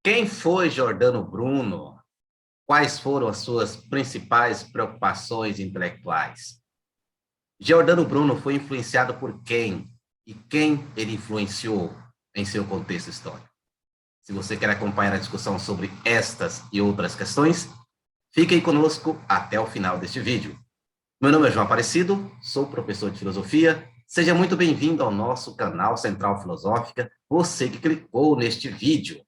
Quem foi Giordano Bruno? Quais foram as suas principais preocupações intelectuais? Giordano Bruno foi influenciado por quem? E quem ele influenciou em seu contexto histórico? Se você quer acompanhar a discussão sobre estas e outras questões, fique aí conosco até o final deste vídeo. Meu nome é João Aparecido, sou professor de filosofia. Seja muito bem-vindo ao nosso canal Central Filosófica, você que clicou neste vídeo.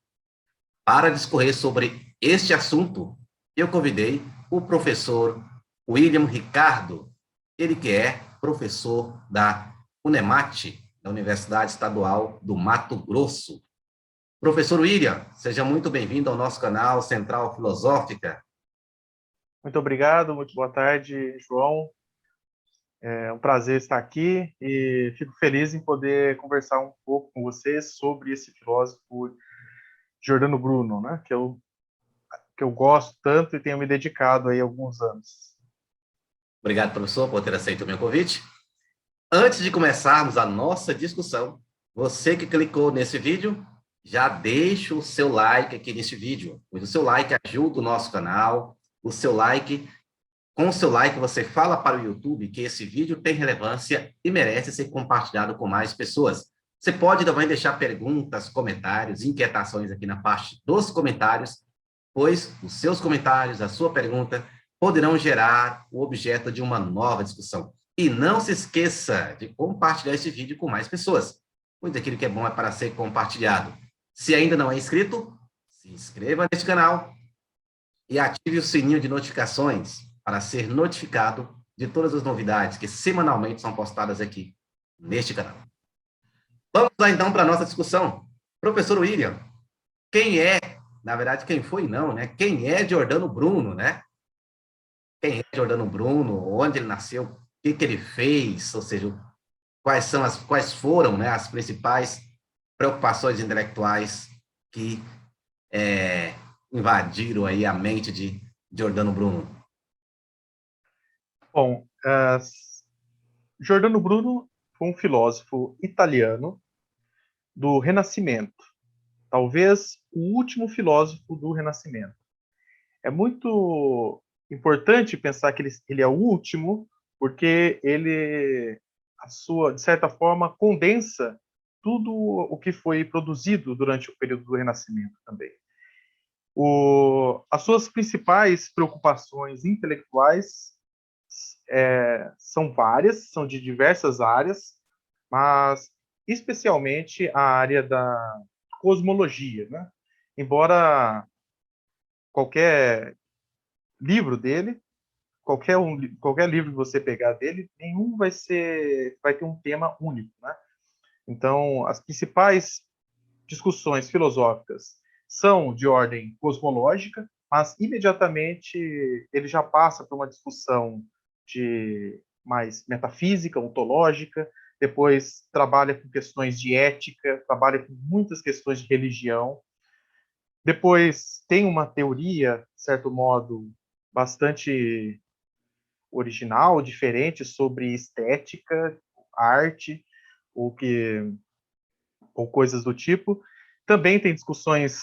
Para discorrer sobre este assunto, eu convidei o professor William Ricardo, ele que é professor da UNEMAT, da Universidade Estadual do Mato Grosso. Professor William, seja muito bem-vindo ao nosso canal Central Filosófica. Muito obrigado, muito boa tarde, João. É um prazer estar aqui e fico feliz em poder conversar um pouco com vocês sobre esse filósofo Giordano Bruno, né, que eu gosto tanto e tenho me dedicado aí há alguns anos. Obrigado, professor, por ter aceito o meu convite. Antes de começarmos a nossa discussão, você que clicou nesse vídeo, já deixa o seu like aqui nesse vídeo, pois o seu like ajuda o nosso canal, com o seu like você fala para o YouTube que esse vídeo tem relevância e merece ser compartilhado com mais pessoas. Você pode também deixar perguntas, comentários, inquietações aqui na parte dos comentários, pois os seus comentários, a sua pergunta, poderão gerar o objeto de uma nova discussão. E não se esqueça de compartilhar esse vídeo com mais pessoas, pois aquilo que é bom é para ser compartilhado. Se ainda não é inscrito, se inscreva neste canal e ative o sininho de notificações para ser notificado de todas as novidades que semanalmente são postadas aqui neste canal. Vamos lá então para a nossa discussão. Professor William, na verdade, quem foi não, né? Quem é Giordano Bruno, né? Quem é Giordano Bruno? Onde ele nasceu? O que ele fez? Ou seja, quais foram, né, as principais preocupações intelectuais que invadiram aí a mente de Giordano Bruno? Bom, Giordano Bruno foi um filósofo italiano do Renascimento, talvez o último filósofo do Renascimento. É muito importante pensar que ele é o último, porque ele, de certa forma, condensa tudo o que foi produzido durante o período do Renascimento também. As suas principais preocupações intelectuais são várias, são de diversas áreas, mas especialmente a área da cosmologia, né? Embora qualquer livro dele, qualquer livro que você pegar dele, nenhum vai ter um tema único, né? Então, as principais discussões filosóficas são de ordem cosmológica, mas imediatamente ele já passa por uma discussão de mais metafísica, ontológica, depois trabalha com questões de ética, trabalha com muitas questões de religião. Depois tem uma teoria, de certo modo, bastante original, diferente sobre estética, arte, ou coisas do tipo. Também tem discussões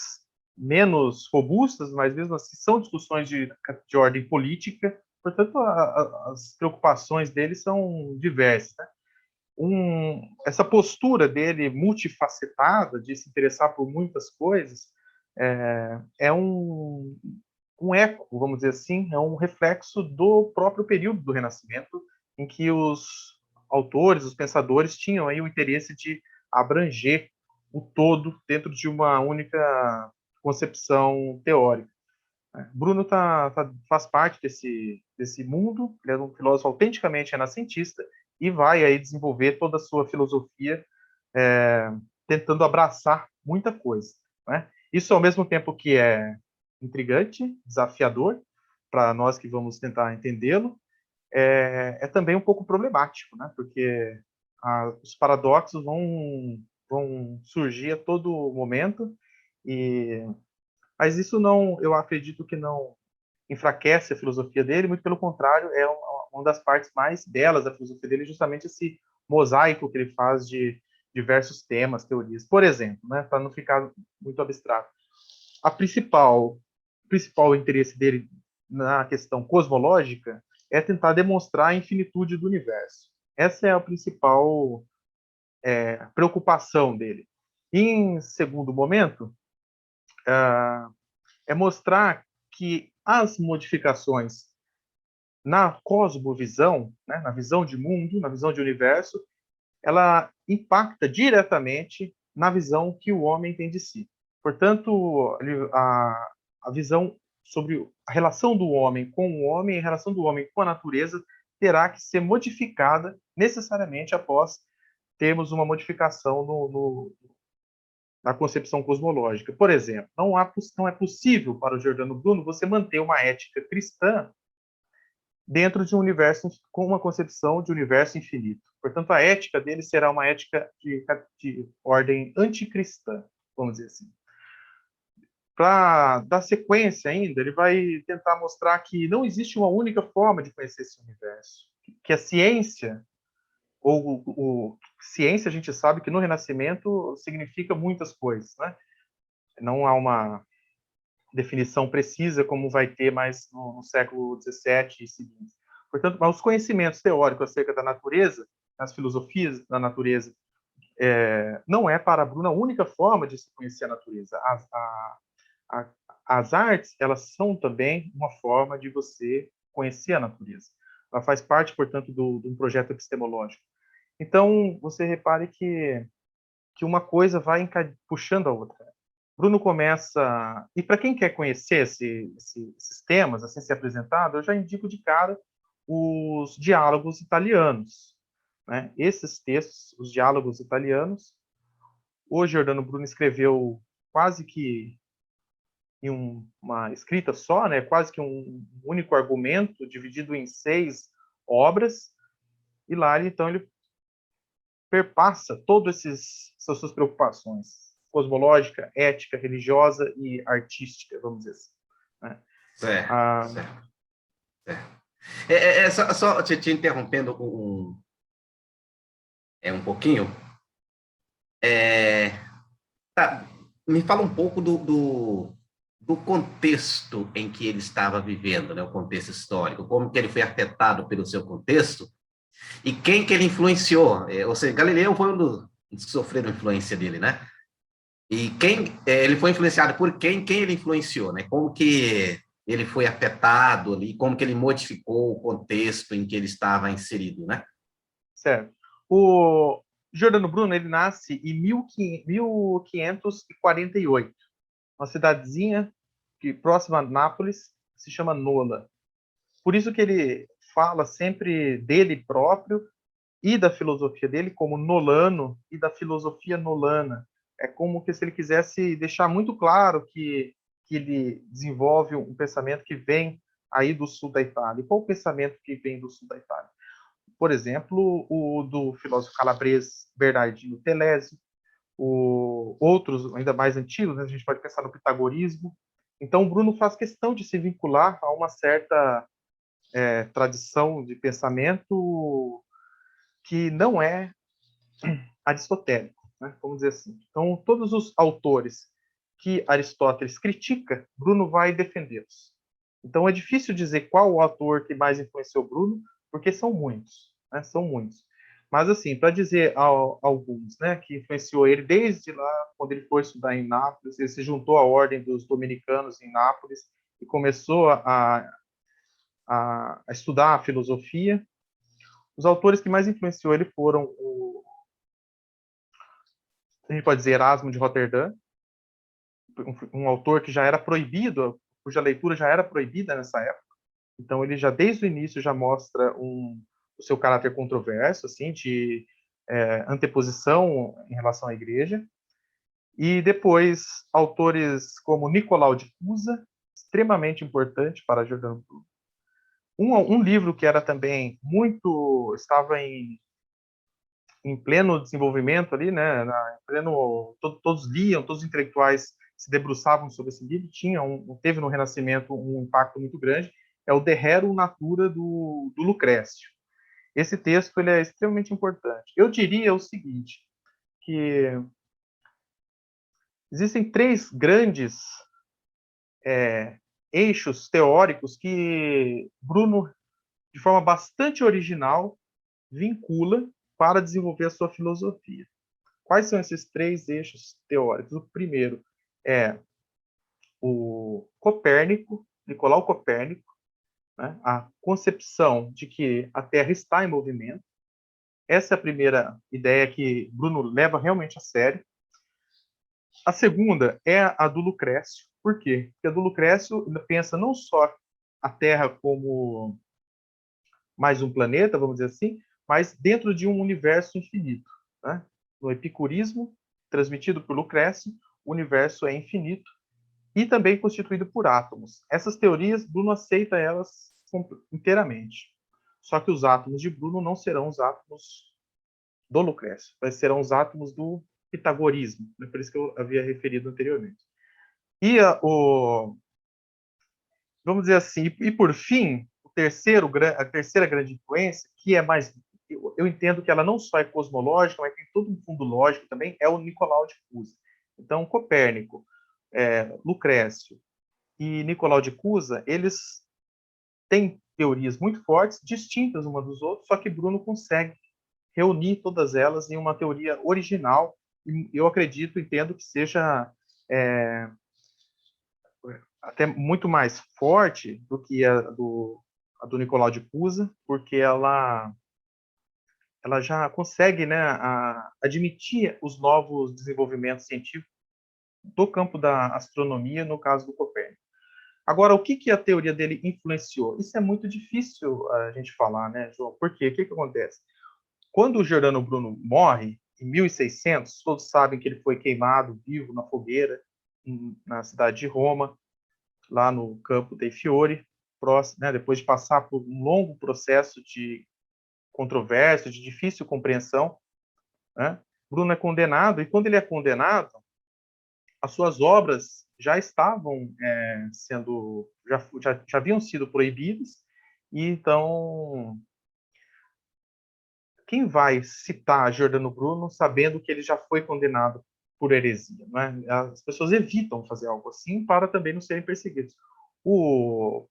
menos robustas, mas mesmo assim são discussões de ordem política. Portanto, as preocupações dele são diversas, né? Essa postura dele multifacetada, de se interessar por muitas coisas, é um eco, vamos dizer assim, é um reflexo do próprio período do Renascimento, em que os autores, os pensadores, tinham aí o interesse de abranger o todo dentro de uma única concepção teórica. Bruno faz parte desse mundo, ele é um filósofo autenticamente renascentista e vai aí desenvolver toda a sua filosofia tentando abraçar muita coisa, né? Isso, ao mesmo tempo que é intrigante, desafiador, para nós que vamos tentar entendê-lo, é também um pouco problemático, né? Porque os paradoxos vão surgir a todo momento, mas isso não, eu acredito que não enfraquece a filosofia dele, muito pelo contrário, é uma das partes mais belas da filosofia dele, justamente esse mosaico que ele faz de diversos temas, teorias. Por exemplo, né, para não ficar muito abstrato, principal interesse dele na questão cosmológica é tentar demonstrar a infinitude do universo. Essa é a principal preocupação dele. Em segundo momento, é mostrar que as modificações na cosmovisão, né, na visão de mundo, na visão de universo, ela impacta diretamente na visão que o homem tem de si. Portanto, a visão sobre a relação do homem com o homem, a relação do homem com a natureza, terá que ser modificada necessariamente após termos uma modificação na concepção cosmológica. Por exemplo, não é possível para o Giordano Bruno você manter uma ética cristã dentro de um universo com uma concepção de universo infinito. Portanto, a ética dele será uma ética de ordem anticristã, vamos dizer assim. Para dar sequência ainda, ele vai tentar mostrar que não existe uma única forma de conhecer esse universo, que a ciência, ciência a gente sabe que no Renascimento significa muitas coisas, né? Não há uma definição precisa como vai ter mais no século XVII e seguintes. Portanto, os conhecimentos teóricos acerca da natureza, as filosofias da natureza, não é para Bruno a única forma de se conhecer a natureza. As artes, elas são também uma forma de você conhecer a natureza. Ela faz parte, portanto, de um projeto epistemológico. Então, você repare que uma coisa vai puxando a outra. Bruno começa... E para quem quer conhecer esses temas, assim, ser apresentado, eu já indico de cara os diálogos italianos, né? Esses textos, os diálogos italianos, o Giordano Bruno escreveu quase que em uma escrita só, né? Quase que um único argumento, dividido em 6 obras, e lá, então, ele perpassa todas essas suas preocupações, cosmológica, ética, religiosa e artística, vamos dizer assim. Né? Certo, certo. Só te interrompendo um pouquinho. Tá, me fala um pouco do contexto em que ele estava vivendo, né? O contexto histórico, como que ele foi afetado pelo seu contexto e quem que ele influenciou. Ou seja, Galileu foi um dos que sofreram influência dele, né? E ele foi influenciado por quem ele influenciou, né? Como que ele foi afetado ali, como que ele modificou o contexto em que ele estava inserido, né? Certo. O Giordano Bruno, ele nasce em 1548, uma cidadezinha próxima a Nápoles, se chama Nola. Por isso que ele fala sempre dele próprio e da filosofia dele como nolano e da filosofia nolana. É como que se ele quisesse deixar muito claro que ele desenvolve um pensamento que vem aí do sul da Itália. E qual o pensamento que vem do sul da Itália? Por exemplo, o do filósofo calabrês Bernardino Telesio, outros ainda mais antigos, né? A gente pode pensar no pitagorismo. Então, o Bruno faz questão de se vincular a uma certa tradição de pensamento que não é aristotélico, né? Vamos dizer assim. Então, todos os autores que Aristóteles critica, Bruno vai defendê-los. Então, é difícil dizer qual o autor que mais influenciou Bruno, porque são muitos, né? São muitos. Mas, assim, para dizer alguns, né, que influenciou ele desde lá, quando ele foi estudar em Nápoles, ele se juntou à ordem dos dominicanos em Nápoles e começou a estudar a filosofia. Os autores que mais influenciou ele foram a gente pode dizer Erasmo de Roterdã, um autor que já era proibido, cuja leitura já era proibida nessa época. Então ele já desde o início já mostra o seu caráter controverso, assim, de anteposição em relação à Igreja. E depois autores como Nicolau de Cusa, extremamente importante para Giordano Bruno. Um livro que era também estava em pleno desenvolvimento ali, né? Todos liam, todos os intelectuais se debruçavam sobre esse livro. Teve no Renascimento um impacto muito grande. É o De Rerum Natura do Lucrécio. Esse texto ele é extremamente importante. Eu diria o seguinte, que existem 3 grandes eixos teóricos que Bruno, de forma bastante original, vincula para desenvolver a sua filosofia. Quais são esses 3 eixos teóricos? O primeiro é o Copérnico, Nicolau Copérnico, né? A concepção de que a Terra está em movimento. Essa é a primeira ideia que Bruno leva realmente a sério. A segunda é a do Lucrécio. Por quê? Porque a do Lucrécio pensa não só a Terra como mais um planeta, vamos dizer assim, mas dentro de um universo infinito. Né? No epicurismo, transmitido por Lucrécio, o universo é infinito e também constituído por átomos. Essas teorias, Bruno aceita elas inteiramente. Só que os átomos de Bruno não serão os átomos do Lucrécio, mas serão os átomos do pitagorismo, né? Por isso que eu havia referido anteriormente. E vamos dizer assim, e por fim, a terceira grande influência, que é mais, eu entendo que ela não só é cosmológica, mas tem todo um fundo lógico também, é o Nicolau de Cusa. Então, Copérnico, Lucrécio e Nicolau de Cusa, eles têm teorias muito fortes, distintas uma dos outros, só que Bruno consegue reunir todas elas em uma teoria original, e eu acredito, entendo que seja até muito mais forte do que a do Nicolau de Cusa, porque ela já consegue, né, admitir os novos desenvolvimentos científicos do campo da astronomia, no caso do Copérnico. Agora, o que a teoria dele influenciou? Isso é muito difícil a gente falar, né, João? Por quê? O que acontece? Quando o Giordano Bruno morre, em 1600, todos sabem que ele foi queimado vivo na fogueira, na cidade de Roma, lá no Campo dei Fiori, próximo, né, depois de passar por um longo processo de controvérsia, de difícil compreensão, né, Bruno é condenado, e quando ele é condenado, as suas obras já estavam já haviam sido proibidas, e então quem vai citar Giordano Bruno sabendo que ele já foi condenado por heresia? Né? As pessoas evitam fazer algo assim para também não serem perseguidos. O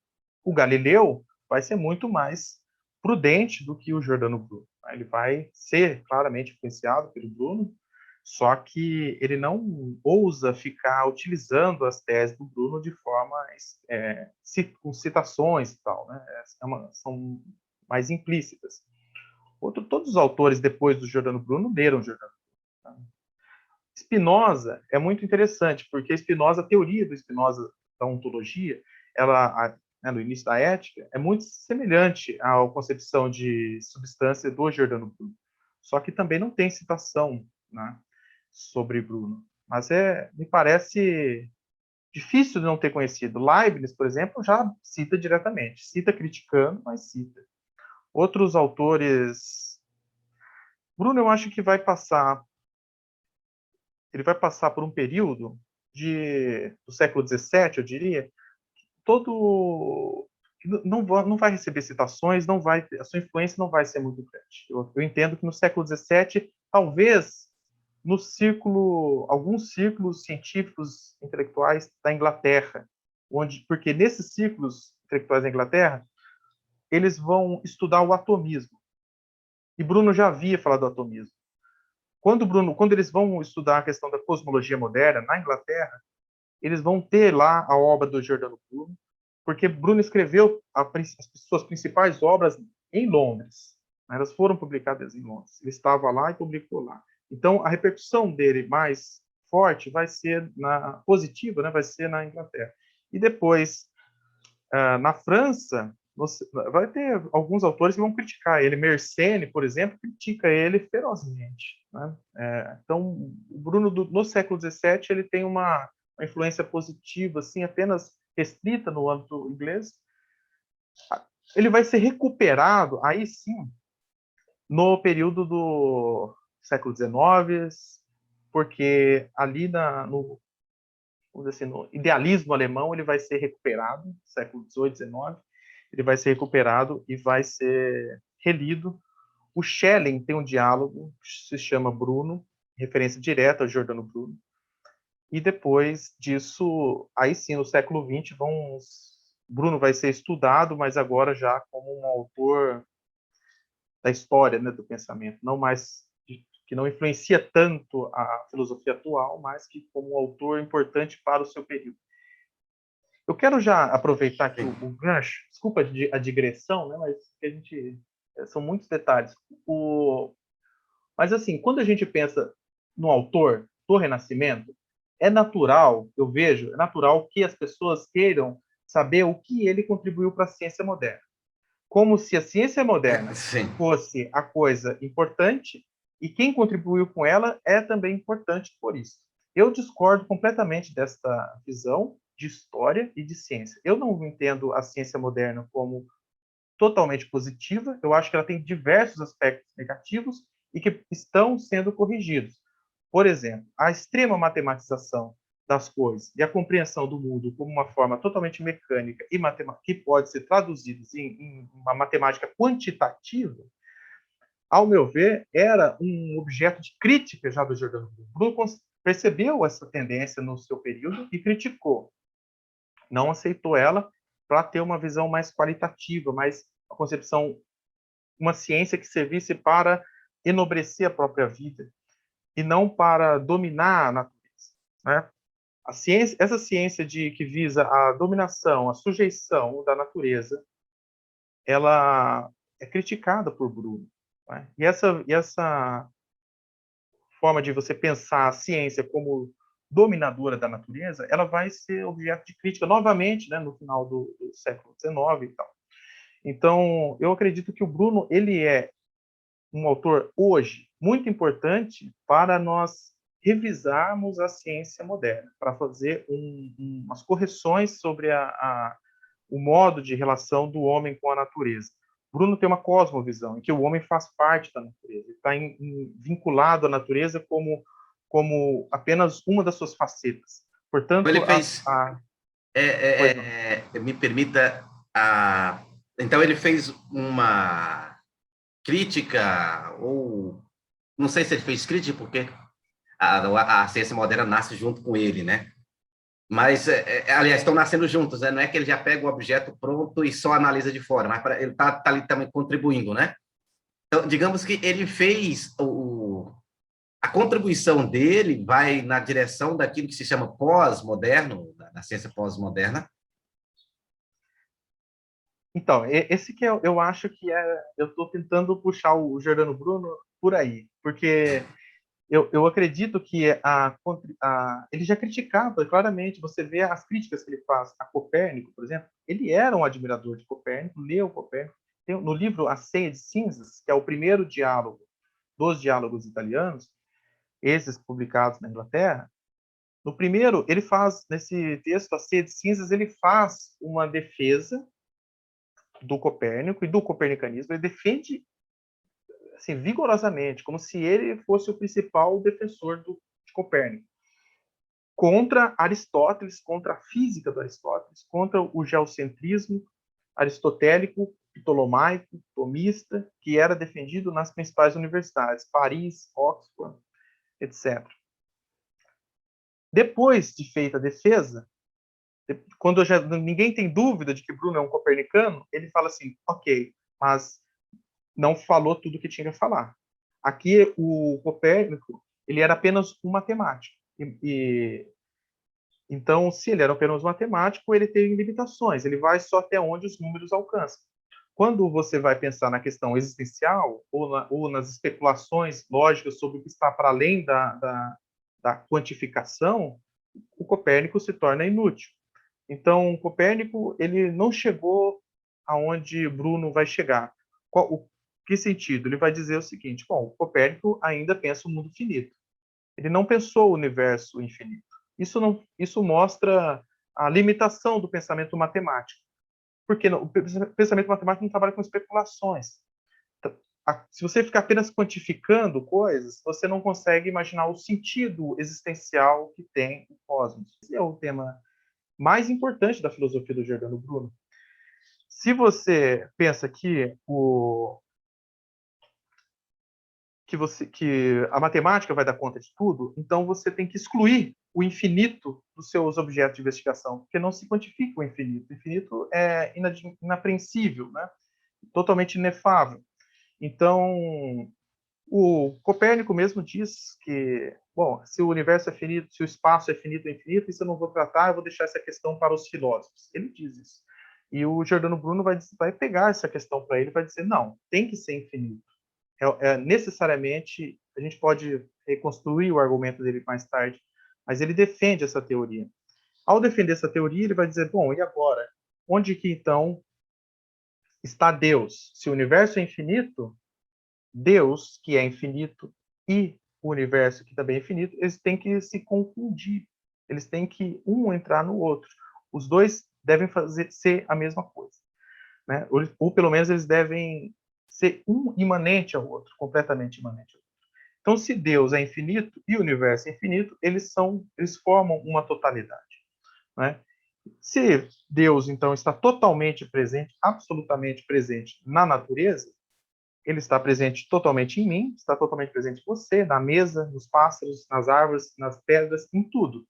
Galileu vai ser muito mais prudente do que o Giordano Bruno. Ele vai ser claramente influenciado pelo Bruno, só que ele não ousa ficar utilizando as teses do Bruno de forma com citações e tal, né? São mais implícitas. Todos os autores depois do Giordano Bruno leram Giordano Bruno. Tá? Spinoza é muito interessante, porque Spinoza, a teoria do Spinoza da ontologia, no início da ética, é muito semelhante à concepção de substância do Giordano Bruno. Só que também não tem citação, né, sobre Bruno. Mas me parece difícil de não ter conhecido. Leibniz, por exemplo, já cita diretamente. Cita criticando, mas cita. Outros autores... Bruno, eu acho que ele vai passar por um período do século XVII, eu diria, todo não vai receber citações, a sua influência não vai ser muito grande. Eu entendo que no século XVII, talvez alguns círculos científicos intelectuais da Inglaterra, porque nesses círculos intelectuais da Inglaterra, eles vão estudar o atomismo. E Bruno já havia falado do atomismo. Quando eles vão estudar a questão da cosmologia moderna na Inglaterra, eles vão ter lá a obra do Giordano Bruno, porque Bruno escreveu as suas principais obras em Londres. Elas foram publicadas em Londres. Ele estava lá e publicou lá. Então, a repercussão dele mais forte vai ser positiva, né? Vai ser na Inglaterra. E depois, na França, vai ter alguns autores que vão criticar ele. Mersenne, por exemplo, critica ele ferozmente. Né? Então, o Bruno, no século XVII, ele tem uma influência positiva, assim, apenas restrita no âmbito inglês. Ele vai ser recuperado, aí sim, no período do século XIX, porque ali no idealismo alemão ele vai ser recuperado, século XVIII, XIX, ele vai ser recuperado e vai ser relido. O Schelling tem um diálogo que se chama Bruno, referência direta ao Giordano Bruno. e depois disso, aí sim, no século XX, Bruno vai ser estudado, mas agora já como um autor da história, né, do pensamento, não mais que não influencia tanto a filosofia atual, mas que como um autor importante para o seu período. Eu quero já aproveitar aqui o gancho, desculpa a digressão, né, mas a gente são muitos detalhes. Mas assim, quando a gente pensa no autor do Renascimento, é natural, eu vejo, é natural que as pessoas queiram saber o que ele contribuiu para a ciência moderna. Como se a ciência moderna Sim. fosse a coisa importante e quem contribuiu com ela é também importante por isso. Eu discordo completamente desta visão de história e de ciência. Eu não entendo a ciência moderna como totalmente positiva, eu acho que ela tem diversos aspectos negativos e que estão sendo corrigidos. Por exemplo, a extrema matematização das coisas e a compreensão do mundo como uma forma totalmente mecânica e que pode ser traduzida em uma matemática quantitativa, ao meu ver, era um objeto de crítica já do Giordano Bruno. Bruno percebeu essa tendência no seu período e criticou. Não aceitou ela para ter uma visão mais qualitativa, mais uma concepção, uma ciência que servisse para enobrecer a própria vida e não para dominar a natureza, né? A ciência, essa ciência que visa a dominação, a sujeição da natureza, ela é criticada por Bruno, né? E essa forma de você pensar a ciência como dominadora da natureza, ela vai ser objeto de crítica novamente, né, no final do século XIX e tal. Então, eu acredito que o Bruno ele é um autor hoje muito importante para nós revisarmos a ciência moderna, para fazer umas correções sobre o modo de relação do homem com a natureza. Bruno tem uma cosmovisão em que o homem faz parte da natureza, está vinculado à natureza como apenas uma das suas facetas. Ele Portanto, fez, pois não. me permita, então ele fez uma crítica, ou não sei se ele fez crítica, porque a ciência moderna nasce junto com ele, né? Mas, aliás, estão nascendo juntos, né? Não é que ele já pega o objeto pronto e só analisa de fora, mas ele está ali também contribuindo, né? Então, digamos que ele fez a contribuição dele vai na direção daquilo que se chama pós-moderno, da ciência pós-moderna. Então, esse que eu acho que eu estou tentando puxar o Giordano Bruno por aí, porque eu acredito que ele já criticava claramente, você vê as críticas que ele faz a Copérnico, por exemplo, ele era um admirador de Copérnico, leu Copérnico, tem, no livro A Ceia de Cinzas, que é o primeiro diálogo dos diálogos italianos, esses publicados na Inglaterra, no primeiro, ele faz, nesse texto, A Ceia de Cinzas, ele faz uma defesa do Copérnico e do copernicanismo, ele defende assim, vigorosamente, como se ele fosse o principal defensor de Copérnico, contra Aristóteles, contra a física do Aristóteles, contra o geocentrismo aristotélico, ptolomaico, tomista, que era defendido nas principais universidades, Paris, Oxford, etc. Depois de feita a defesa, quando ninguém tem dúvida de que Bruno é um copernicano, ele fala assim, ok, mas não falou tudo o que tinha que falar. Aqui, o Copérnico, ele era apenas um matemático. Então, se ele era apenas um matemático, ele tem limitações, ele vai só até onde os números alcançam. Quando você vai pensar na questão existencial ou nas especulações lógicas sobre o que está para além da quantificação, o Copérnico se torna inútil. Então, Copérnico ele não chegou aonde Bruno vai chegar. Que sentido? Ele vai dizer o seguinte: bom, Copérnico ainda pensa o mundo finito. Ele não pensou o universo infinito. Isso mostra a limitação do pensamento matemático, porque o pensamento matemático não trabalha com especulações. Se você ficar apenas quantificando coisas, você não consegue imaginar o sentido existencial que tem o cosmos. Esse é o tema mais importante da filosofia do Giordano Bruno. Se você pensa que que a matemática vai dar conta de tudo, então você tem que excluir o infinito dos seus objetos de investigação, porque não se quantifica o infinito. O infinito é inapreensível, né? Totalmente inefável. Então, o Copérnico mesmo diz que, bom, se o universo é finito, se o espaço é finito ou infinito, isso eu não vou tratar, eu vou deixar essa questão para os filósofos. Ele diz isso. E o Giordano Bruno vai pegar essa questão para ele e vai dizer, não, tem que ser infinito. Necessariamente, a gente pode reconstruir o argumento dele mais tarde, mas ele defende essa teoria. Ao defender essa teoria, ele vai dizer, bom, e agora? Onde que, então, está Deus? Se o universo é infinito, Deus, que é infinito, e o universo, que também é infinito, eles têm que se confundir. Eles têm que um entrar no outro. Os dois devem ser a mesma coisa. Né? Ou pelo menos eles devem ser um imanente ao outro, completamente imanente ao outro. Então, se Deus é infinito e o universo é infinito, eles formam uma totalidade. Né? Se Deus, então, está totalmente presente, absolutamente presente na natureza, ele está presente totalmente em mim, está totalmente presente em você, na mesa, nos pássaros, nas árvores, nas pedras, em tudo.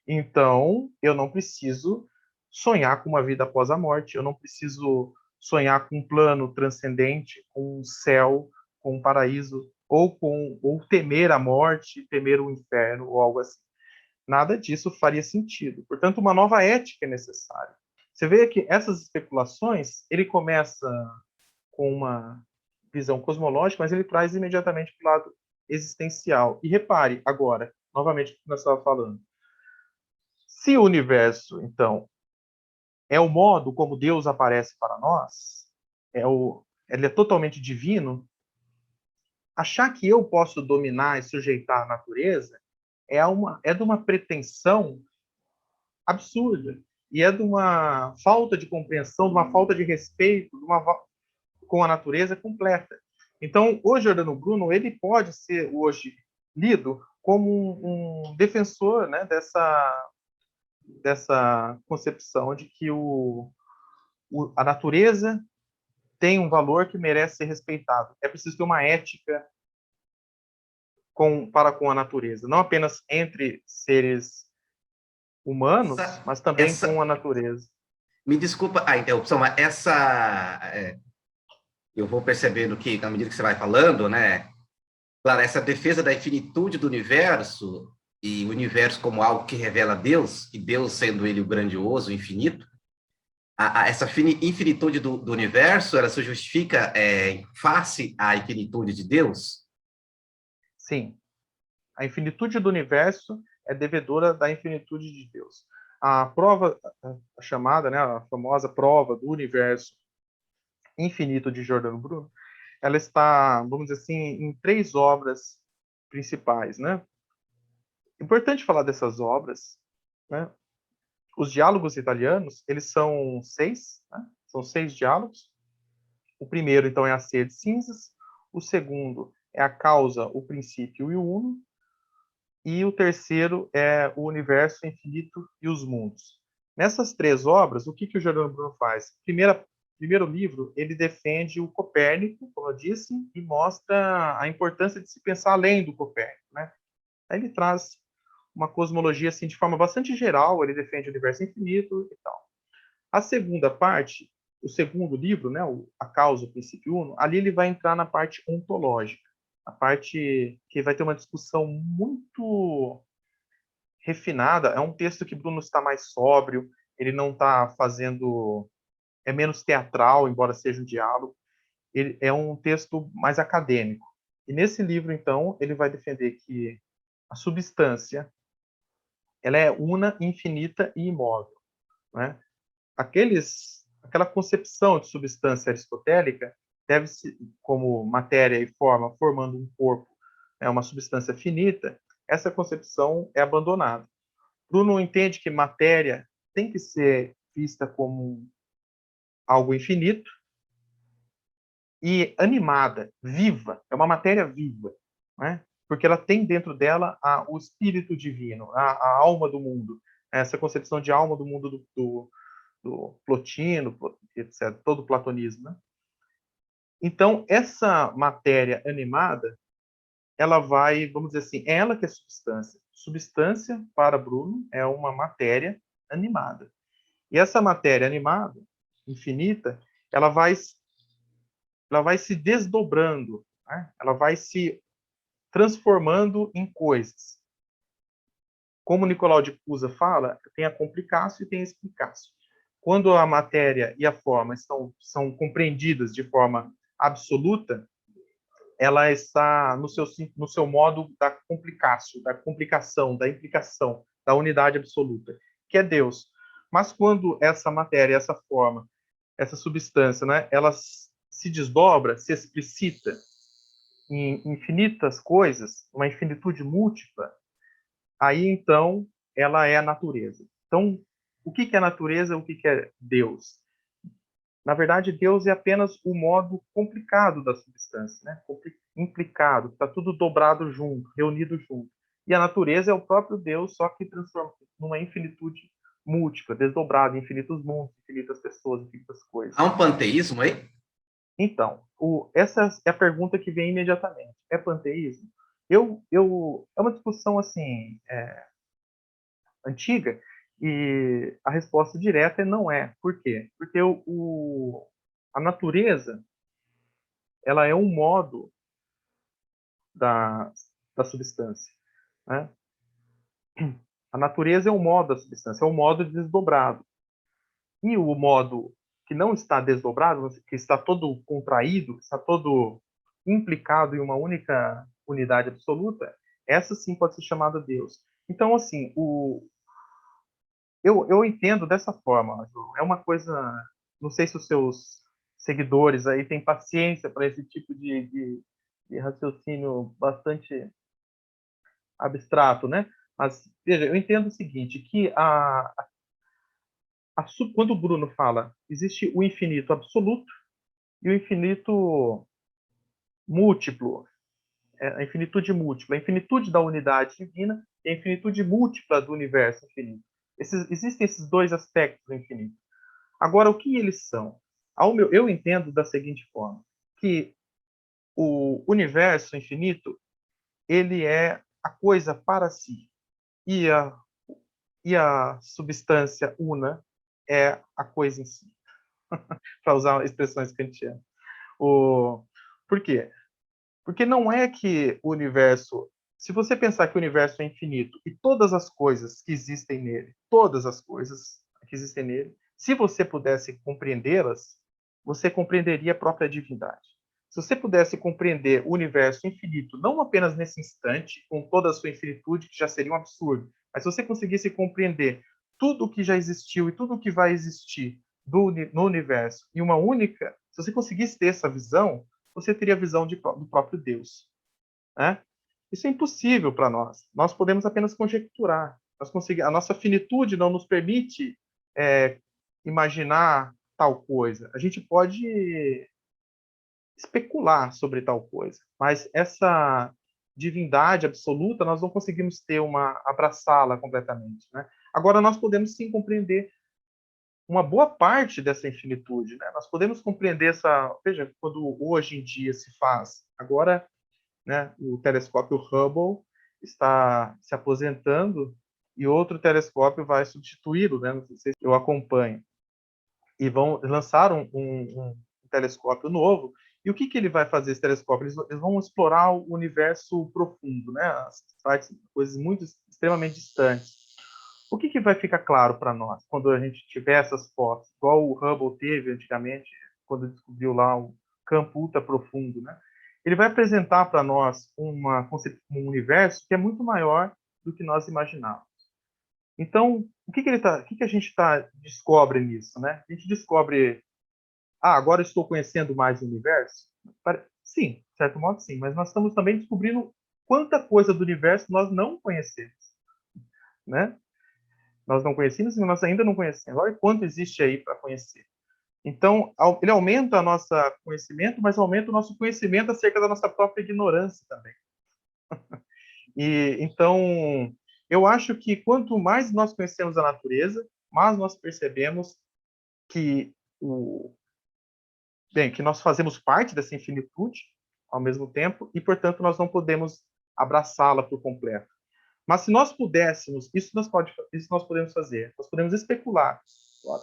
Então, eu não preciso sonhar com uma vida após a morte, eu não preciso sonhar com um plano transcendente, com um céu, com um paraíso, ou temer a morte, temer o inferno, ou algo assim. Nada disso faria sentido. Portanto, uma nova ética é necessária. Você vê que essas especulações, ele começa com uma visão cosmológica, mas ele traz imediatamente para o lado existencial. E repare, agora, novamente, o que nós estávamos falando. Se o universo, então, é o modo como Deus aparece para nós, ele é totalmente divino, achar que eu posso dominar e sujeitar a natureza é de uma pretensão absurda. E é de uma falta de compreensão, de uma falta de respeito, com a natureza completa. Então, o Giordano Bruno, ele pode ser hoje lido como um defensor, né, dessa concepção de que a natureza tem um valor que merece ser respeitado. É preciso ter uma ética para com a natureza, não apenas entre seres humanos, Essa, mas também com essa, a natureza. me desculpa a interrupção, mas eu vou percebendo que, na medida que você vai falando, né, claro, essa defesa da infinitude do universo, e o universo como algo que revela Deus, e Deus sendo ele o grandioso, o infinito, essa infinitude do universo, ela se justifica face à infinitude de Deus? Sim, a infinitude do universo é devedora da infinitude de Deus. A prova, a chamada, né, a famosa prova do universo infinito de Giordano Bruno, ela está, vamos dizer assim, em 3 obras principais, né? Importante falar dessas obras, né? Os diálogos italianos, eles são 6, né? São 6 diálogos. O primeiro, então, é a Ceia de Cinzas. O segundo é a Causa, o Princípio e o Uno. E o terceiro é o Universo Infinito e os Mundos. Nessas 3 obras, o que o Giordano Bruno faz? Primeiro livro, ele defende o Copérnico, como eu disse, e mostra a importância de se pensar além do Copérnico, né? Aí ele traz uma cosmologia assim de forma bastante geral, ele defende o universo infinito e tal. A segunda parte, o segundo livro, né, A Causa, o Princípio Uno, ali ele vai entrar na parte ontológica, a parte que vai ter uma discussão muito refinada. É um texto que Bruno está mais sóbrio, ele não está fazendo, é menos teatral, embora seja um diálogo. Ele é um texto mais acadêmico. E nesse livro, então, ele vai defender que a substância ela é una, infinita e imóvel, né? Aquela concepção de substância aristotélica deve-se, como matéria e forma, formando um corpo, é uma substância finita, essa concepção é abandonada. Bruno entende que matéria tem que ser vista como algo infinito e animada, viva, é uma matéria viva, né? Porque ela tem dentro dela o espírito divino, a alma do mundo, essa concepção de alma do mundo do Plotino, etc., todo o platonismo. Né? Então, essa matéria animada, ela vai, vamos dizer assim, é ela que é substância. substância, para Bruno, é uma matéria animada. E essa matéria animada, infinita, ela vai se desdobrando, né? Ela vai se transformando em coisas. Como Nicolau de Cusa fala, tem a complicácio e tem a explicácio. Quando a matéria e a forma são compreendidas de forma absoluta, ela está no seu modo da complicácio, da complicação, da implicação, da unidade absoluta, que é Deus. Mas quando essa matéria, essa forma, essa substância, né, ela se desdobra, se explicita em infinitas coisas, uma infinitude múltipla, aí então ela é a natureza. Então, o que é natureza? O que é Deus? Na verdade, Deus é apenas o modo complicado da substância, né? Implicado, está tudo dobrado junto, reunido junto. E a natureza é o próprio Deus, só que transforma numa infinitude múltipla, desdobrada, infinitos mundos, infinitas pessoas, infinitas coisas. Há um panteísmo aí? Então, essa é a pergunta que vem imediatamente. É panteísmo? É uma discussão assim antiga e a resposta direta é não é. Por quê? Porque a natureza ela é um modo da, da substância, né? A natureza é um modo da substância, é um modo desdobrado. E o modo que não está desdobrado, que está todo contraído, que está todo implicado em uma única unidade absoluta, essa sim pode ser chamada Deus. Então, assim, eu entendo dessa forma. É uma coisa. Não sei se os seus seguidores aí têm paciência para esse tipo de raciocínio bastante abstrato, né? Mas, veja, eu entendo o seguinte, que quando o Bruno fala, existe o infinito absoluto e o infinito múltiplo, a infinitude múltipla, a infinitude da unidade divina e a infinitude múltipla do universo infinito. Existem esses dois aspectos do infinito. Agora, o que eles são? Eu entendo da seguinte forma, que o universo infinito, ele é a coisa para si, e a substância una é a coisa em si, para usar expressões kantianas. Por quê? Porque não é que o universo. Se você pensar que o universo é infinito e todas as coisas que existem nele, todas as coisas que existem nele, se você pudesse compreendê-las, você compreenderia a própria divindade. Se você pudesse compreender o universo infinito, não apenas nesse instante, com toda a sua infinitude, que já seria um absurdo, mas se você conseguisse compreender tudo o que já existiu e tudo o que vai existir no universo em uma única, se você conseguisse ter essa visão, você teria a visão do próprio Deus, né? Isso é impossível para nós. Nós podemos apenas conjecturar. A nossa finitude não nos permite imaginar tal coisa. A gente pode especular sobre tal coisa, mas essa divindade absoluta nós não conseguimos abraçá-la completamente, né? Agora nós podemos sim compreender uma boa parte dessa infinitude, né? Nós podemos compreender veja, quando hoje em dia se faz, agora, né, o telescópio Hubble está se aposentando e outro telescópio vai substituí-lo, né? Não sei se eu acompanho. E vão lançar um telescópio novo. E o que ele vai fazer, esse telescópio? Eles vão explorar o universo profundo, né? As partes, coisas muito extremamente distantes. O que vai ficar claro para nós quando a gente tiver essas fotos, igual o Hubble teve antigamente, quando descobriu lá o campo ultra profundo, né? Ele vai apresentar para nós um universo que é muito maior do que nós imaginávamos. Então, o que a gente descobre nisso, né? A gente descobre, agora estou conhecendo mais o universo? Sim, de certo modo sim, mas nós estamos também descobrindo quanta coisa do universo nós não conhecemos, né? Nós não conhecemos e nós ainda não conhecemos. Olha quanto existe aí para conhecer. Então, ele aumenta o nosso conhecimento, mas aumenta o nosso conhecimento acerca da nossa própria ignorância também. E então, eu acho que quanto mais nós conhecemos a natureza, mais nós percebemos que que nós fazemos parte dessa infinitude ao mesmo tempo e, portanto, nós não podemos abraçá-la por completo. Mas se nós pudéssemos, isso nós podemos fazer, nós podemos especular.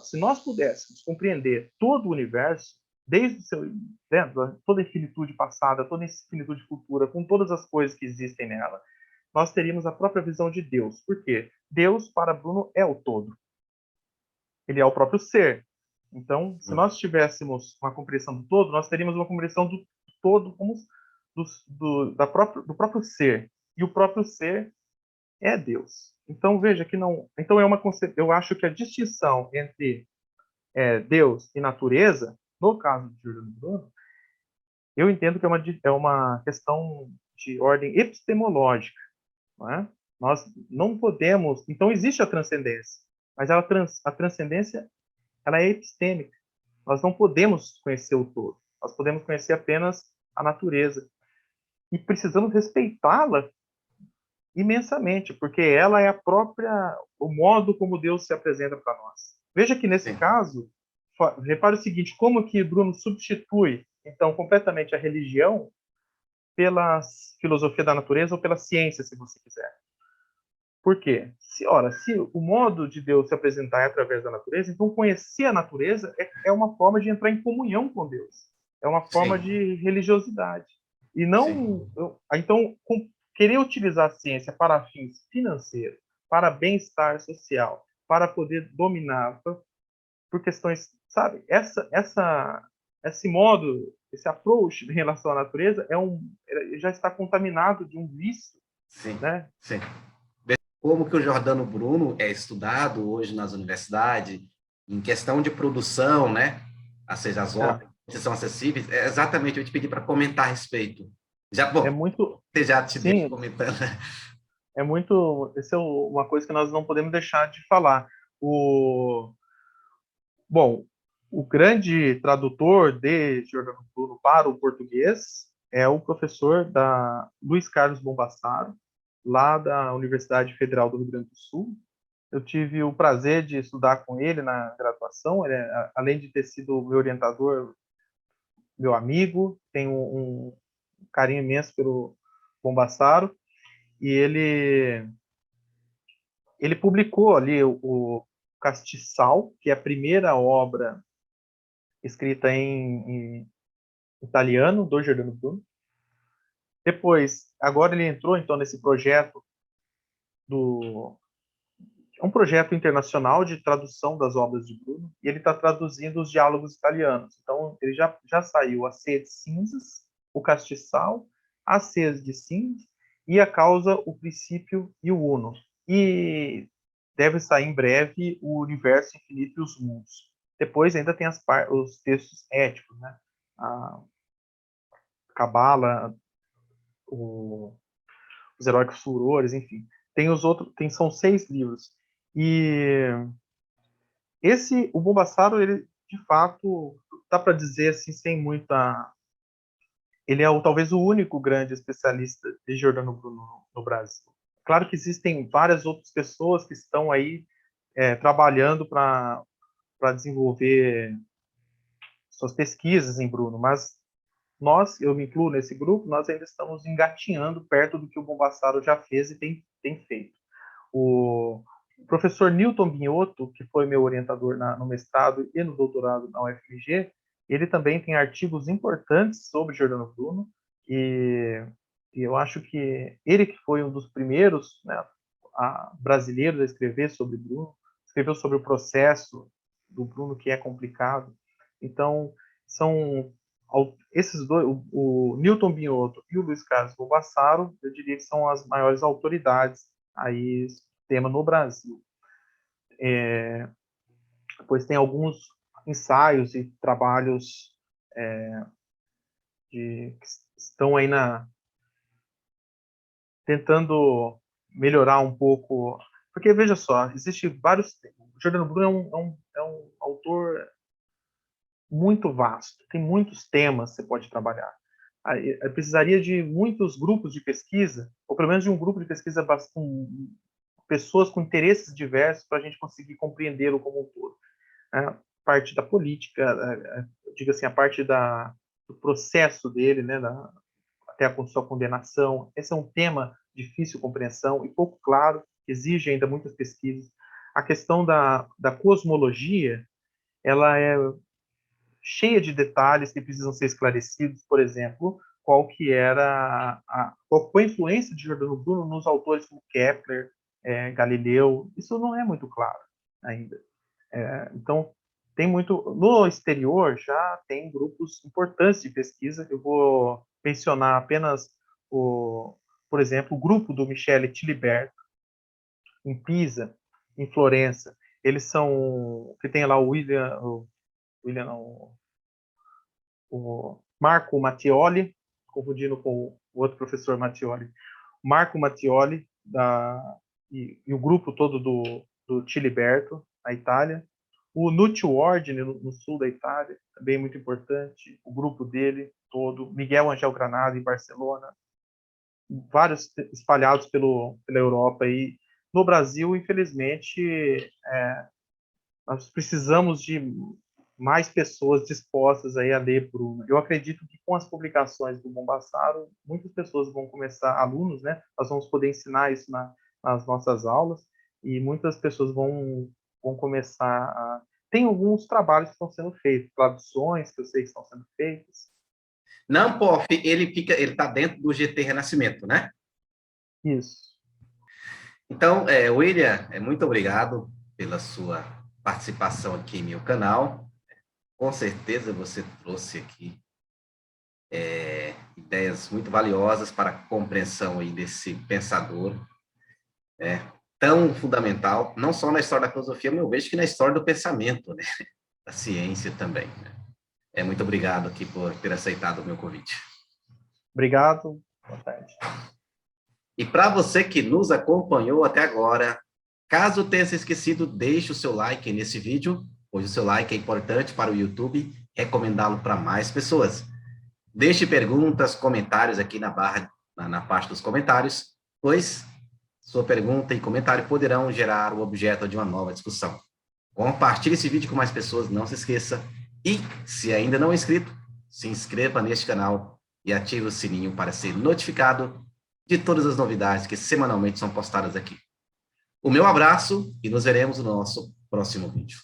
Se nós pudéssemos compreender todo o universo, desde o seu, né, toda a infinitude passada, toda a infinitude futura, com todas as coisas que existem nela, nós teríamos a própria visão de Deus. Por quê? Deus, para Bruno, é o todo. Ele é o próprio ser. Então, se nós tivéssemos uma compreensão do todo, nós teríamos uma compreensão do todo como do próprio ser. E o próprio ser é Deus. Então, veja que não. Então, eu acho que a distinção entre Deus e natureza, no caso de Giordano Bruno, eu entendo que é uma questão de ordem epistemológica. Não é? Nós não podemos. Então, existe a transcendência, mas a transcendência ela é epistêmica. Nós não podemos conhecer o todo. Nós podemos conhecer apenas a natureza. E precisamos respeitá-la imensamente, porque ela é o modo como Deus se apresenta para nós. Veja que nesse caso, repare o seguinte, como que Bruno substitui, então, completamente a religião pela filosofia da natureza ou pela ciência, se você quiser. Por quê? Se o modo de Deus se apresentar é através da natureza, então conhecer a natureza é uma forma de entrar em comunhão com Deus. É uma forma de religiosidade. E não... Então, querer utilizar a ciência para fins financeiros, para bem-estar social, para poder dominar, por questões, sabe? Esse modo, esse approach em relação à natureza já está contaminado de um vício. Sim, né? sim. Como que o Giordano Bruno é estudado hoje nas universidades, em questão de produção, né? Ou seja, as obras que são acessíveis, é exatamente, eu te pedi para comentar a respeito. É muito... Você já te deixa comentando. É muito... Essa é uma coisa que nós não podemos deixar de falar. Bom, o grande tradutor de Giordano Bruno para o português é o professor Luiz Carlos Bombassaro, lá da Universidade Federal do Rio Grande do Sul. Eu tive o prazer de estudar com ele na graduação. Ele, além de ter sido meu orientador, meu amigo, tenho um carinho imenso pelo Bombassaro. E ele publicou ali o Castiçal, que é a primeira obra escrita em italiano, do Giordano Bruno. Depois, agora ele entrou então nesse projeto é um projeto internacional de tradução das obras de Bruno, e ele está traduzindo os diálogos italianos. Então, ele já saiu a Ceia de Cinzas, o Castiçal, a Ceia de Cinzas e a Causa, o Princípio e o Uno. E deve sair em breve o Universo Infinito e os Mundos. Depois ainda tem os textos éticos, né? A Cabala, os Heróicos Furores, enfim. São 6 livros. E o Bombassaro, ele, de fato, dá para dizer assim, sem muita... Ele é talvez o único grande especialista de Giordano Bruno no Brasil. Claro que existem várias outras pessoas que estão aí trabalhando para desenvolver suas pesquisas em Bruno, mas eu me incluo nesse grupo, nós ainda estamos engatinhando perto do que o Bombassaro já fez e tem feito. O professor Newton Binotto, que foi meu orientador no mestrado e no doutorado na UFMG, ele também tem artigos importantes sobre Giordano Bruno, e eu acho que ele que foi um dos primeiros, né, brasileiros a escrever sobre Bruno, escreveu sobre o processo do Bruno, que é complicado. Então, são esses dois, o Newton Binotto e o Luiz Carlos Bombassaro, eu diria que são as maiores autoridades aí tema no Brasil. Depois tem alguns ensaios e trabalhos que estão aí tentando melhorar um pouco, porque veja só, existe vários... O Giordano Bruno é um autor muito vasto, tem muitos temas que você pode trabalhar. Eu precisaria de muitos grupos de pesquisa, ou pelo menos de um grupo de pesquisa com pessoas com interesses diversos para a gente conseguir compreendê-lo como um todo. A parte da política, diga assim, a parte do processo dele, né, até a sua condenação. Esse é um tema difícil compreensão e pouco claro, exige ainda muitas pesquisas. A questão da cosmologia, ela é cheia de detalhes que precisam ser esclarecidos, por exemplo, qual foi a influência de Giordano Bruno nos autores como Kepler, Galileu, isso não é muito claro ainda. Então, tem muito... No exterior, já tem grupos importantes de pesquisa, eu vou mencionar apenas, por exemplo, o grupo do Michele Tiliberto, em Pisa, em Florença. Eles são... que tem lá o William não, o Marco Mattioli, confundindo com o outro professor Mattioli. Marco Mattioli, e o grupo todo do Tiliberto, na Itália. O Nuccio Ordine, no sul da Itália, também muito importante. O grupo dele todo. Miguel Angel Granado, em Barcelona. Vários espalhados pela Europa. E no Brasil, infelizmente, nós precisamos de mais pessoas dispostas aí a ler Bruno. Eu acredito que com as publicações do Bombassaro, muitas pessoas vão começar, alunos, né? Nós vamos poder ensinar isso nas nossas aulas e muitas pessoas vão começar a... Tem alguns trabalhos que estão sendo feitos, traduções que eu sei que estão sendo feitas. Não, Pof, ele está dentro do GT Renascimento, né? Isso. Então, William, muito obrigado pela sua participação aqui em meu canal. Com certeza você trouxe aqui ideias muito valiosas para a compreensão aí desse pensador tão fundamental, não só na história da filosofia, mas eu vejo que na história do pensamento, né? Da ciência também. Né? Muito obrigado aqui por ter aceitado o meu convite. Obrigado. Boa tarde. E para você que nos acompanhou até agora, caso tenha se esquecido, deixe o seu like nesse vídeo, pois o seu like é importante para o YouTube recomendá-lo para mais pessoas. Deixe perguntas, comentários aqui na parte dos comentários, pois sua pergunta e comentário poderão gerar o objeto de uma nova discussão. Compartilhe esse vídeo com mais pessoas, não se esqueça. E, se ainda não é inscrito, se inscreva neste canal e ative o sininho para ser notificado de todas as novidades que semanalmente são postadas aqui. O meu abraço e nos veremos no nosso próximo vídeo.